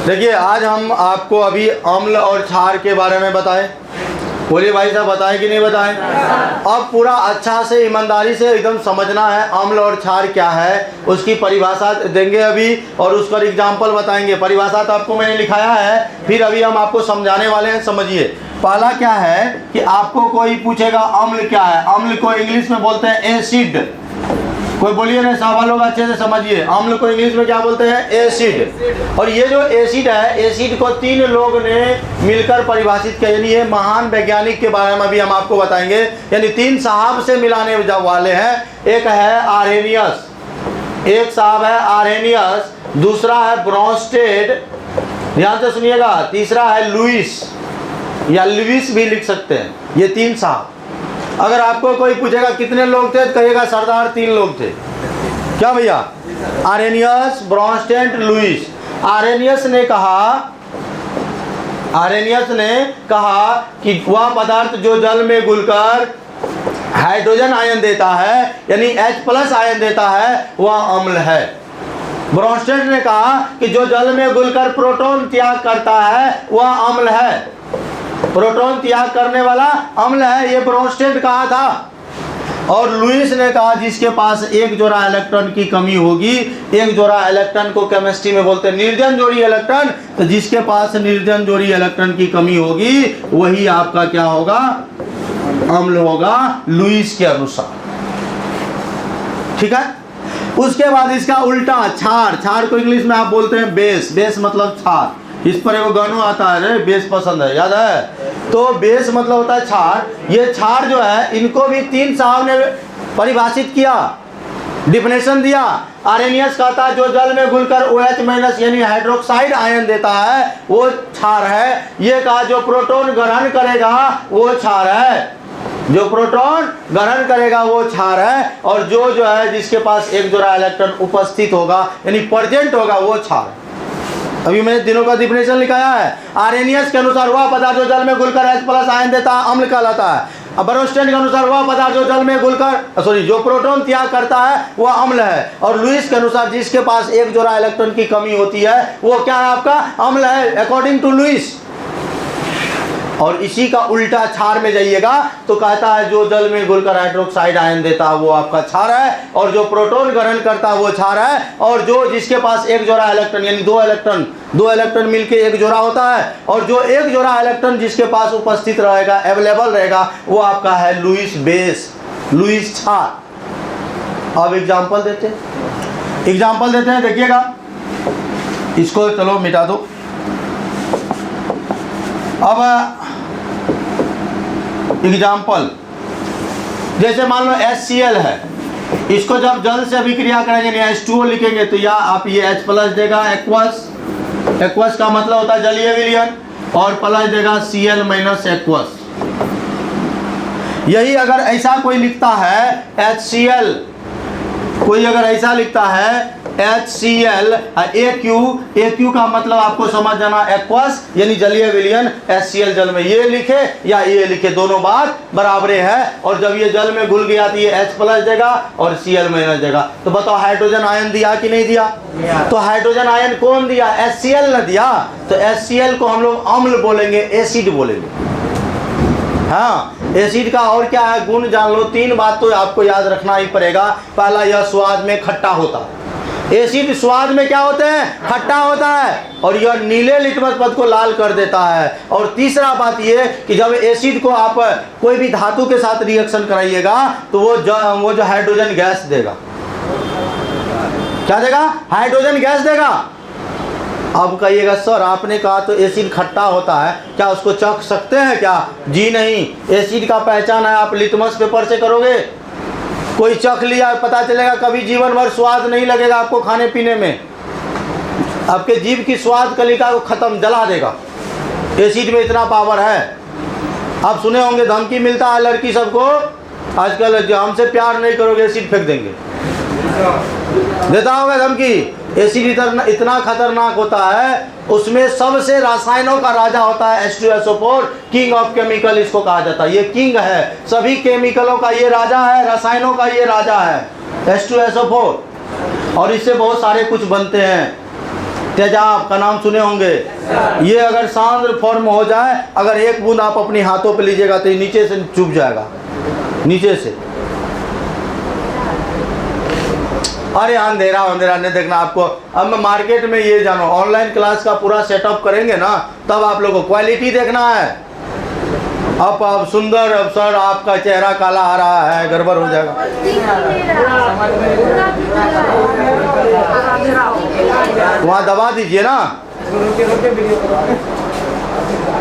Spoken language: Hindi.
देखिए आज हम आपको अभी अम्ल और क्षार के बारे में बताएं। बोलिए भाई साहब, बताएं कि नहीं बताएं? अब पूरा अच्छा से ईमानदारी से एकदम समझना है अम्ल और क्षार क्या है, उसकी परिभाषा देंगे अभी और उसका एग्जाम्पल बताएंगे। परिभाषा तो आपको मैंने लिखाया है, फिर अभी हम आपको समझाने वाले हैं। समझिए, पहला क्या है कि आपको कोई पूछेगा अम्ल क्या है। अम्ल को इंग्लिश में बोलते हैं एसिड। कोई बोलिए ना, सब लोग अच्छे से समझिए, अम्ल को इंग्लिश में क्या बोलते हैं? एसिड। और ये जो एसिड है, एसिड को 3 लोग ने मिलकर परिभाषित किया, यानी ये महान वैज्ञानिक के बारे में भी हम आपको बताएंगे। यानी 3 साहब से मिलाने वाले हैं। एक है आर्हेनियस, एक साहब है आर्हेनियस, दूसरा है ब्रोंस्टेड, ध्यान से सुनिएगा, तीसरा है लुईस या लुईस भी लिख सकते हैं। ये 3 साहब। अगर आपको कोई पूछेगा कितने लोग थे तो कहिएगा सरदार 3 लोग थे। क्या भैया? Arrhenius, Bronsted, Lewis. आर्हेनियस ने कहा कि वह पदार्थ जो जल में घुलकर हाइड्रोजन आयन देता है, यानी H+ आयन देता है, वह अम्ल है। ब्रोंस्टेड ने कहा कि जो जल में घुलकर प्रोटॉन त्याग करता है वह अम्ल है। प्रोटॉन त्याग करने वाला अम्ल है, ये ब्रोंस्टेड कहा था। और लुईस ने कहा जिसके पास एक जोड़ा इलेक्ट्रॉन की कमी होगी, एक जोड़ा इलेक्ट्रॉन को केमिस्ट्री में बोलते हैं निर्जन जोड़ी इलेक्ट्रॉन, तो जिसके पास निर्जन जोड़ी इलेक्ट्रॉन की कमी होगी वही आपका क्या होगा? अम्ल होगा, लुईस के अनुसार। ठीक है। उसके बाद इसका उल्टा क्षार। क्षार को इंग्लिश में आप बोलते हैं बेस। बेस मतलब क्षार। इस पर एगो गाना आता है, बेस पसंद है, याद है? तो बेस मतलब होता है क्षार। ये क्षार जो है, इनको भी 3 साहब ने परिभाषित किया, डिफिनेशन दिया। आर्हेनियस कहता है जो जल में घुलकर OH- यानी हाइड्रोक्साइड आयन देता है वो क्षार है। ये कहा जो प्रोटॉन ग्रहण करेगा वो क्षार है, जो प्रोटॉन ग्रहण करेगा वो क्षार है। और जो है जिसके पास एक जोड़ा इलेक्ट्रॉन उपस्थित होगा यानी प्रेजेंट होगा वो क्षार है। अभी मैंने तीनों का डिफिनेशन लिखाया है। आर्हेनियस के अनुसार वह पदार्थ जो जल में घुलकर H+ आयन देता है अम्ल कहलाता है। ब्रोंस्टेड के अनुसार वह पदार्थ जो जल में घुलकर जो प्रोटॉन त्याग करता है वह अम्ल है। और लुईस के अनुसार जिसके पास एक जोड़ा इलेक्ट्रॉन की कमी होती है वो क्या है? आपका अम्ल है, अकॉर्डिंग टू लुईस। और इसी का उल्टा क्षार में जाइएगा तो कहता है जो जल में घुलकर हाइड्रोक्साइड आयन देता है वो आपका क्षार है, और जो प्रोटॉन ग्रहण करता है वो क्षार है। और जो जिसके पास एक जोड़ा इलेक्ट्रॉन यानी 2 इलेक्ट्रॉन मिलके एक जोड़ा होता है, और जो एक जोड़ा इलेक्ट्रॉन जिसके पास उपस्थित रहेगा, अवेलेबल रहेगा, वो आपका है लुईस बेस, लुईस क्षार। अब एग्जाम्पल देते हैं, देखिएगा। इसको चलो मिटा दो। अब एग्जाम्पल, जैसे मान लो HCl है, इसको जब जल से अभिक्रिया करेंगे H2O लिखेंगे तो या आप ये H+ देगा एक्वस का मतलब होता है जलीय विलयन, और प्लस देगा Cl- एक्वस। यही अगर ऐसा कोई लिखता है HCl, कोई अगर ऐसा लिखता है HCl AQ का मतलब आपको समझ जाना एक्वस यानी जलीय विलयन, HCl जल में ये लिखे या ये लिखे, दोनों बात बराबर है। और जब ये जल में घुल गया तो ये H+ देगा और Cl- देगा। तो बताओ हाइड्रोजन आयन दिया कि नहीं दिया? तो हाइड्रोजन आयन कौन दिया? HCl ने दिया। तो HCl को हम लोग अम्ल बोलेंगे, एसिड बोलेंगे। हाँ, एसिड का और क्या है गुण जान लो। 3 बात तो आपको याद रखना ही पड़ेगा। पहला, यह स्वाद में खट्टा होता है। एसिड स्वाद में क्या होते हैं? खट्टा होता है, और यह नीले लिटमस पद को लाल कर देता है। और तीसरा बात यह कि जब एसिड को आप कोई भी धातु के साथ रिएक्शन कराइएगा तो वो जो हाइड्रोजन गैस देगा। क्या देगा? हाइड्रोजन गैस देगा। अब कहिएगा सर आपने कहा तो एसिड खट्टा होता है, क्या उसको चख सकते हैं क्या? जी नहीं। एसिड का पहचान है आप लिटमस पेपर से करोगे। कोई चख लिया, पता चलेगा कभी जीवन भर स्वाद नहीं लगेगा आपको खाने पीने में, आपके जीभ की स्वाद कलिका को खत्म, जला देगा। एसिड में इतना पावर है। आप सुने होंगे धमकी मिलता है लड़की सबको आजकल, जो हमसे प्यार नहीं करोगे एसिड फेंक देंगे, देता होगा धमकी। एसिड इतना खतरनाक होता है, उसमें सबसे रसायनों का राजा होता है H2SO4, किंग ऑफ केमिकल इसको कहा जाता है। ये किंग है, सभी केमिकलों का ये राजा है, रसायनों का ये राजा है H2SO4। और इससे बहुत सारे कुछ बनते हैं। तेजाब का नाम सुने होंगे। ये अगर सांद्र फॉर्म हो जाए, अगर एक बूंद आप अपनी हाथों पे लीजिएगा तो ये नीचे से चुभ जाएगा, नीचे से। अरे अंधेरा अंधेरा नहीं देखना आपको। अब मैं मार्केट में ये जानो, ऑनलाइन क्लास का पूरा सेटअप करेंगे ना, तब आप लोगों को क्वालिटी देखना है। अब आप सुंदर, अब सर आपका चेहरा काला आ रहा है, गड़बड़ हो जाएगा। वहाँ दबा दीजिए ना।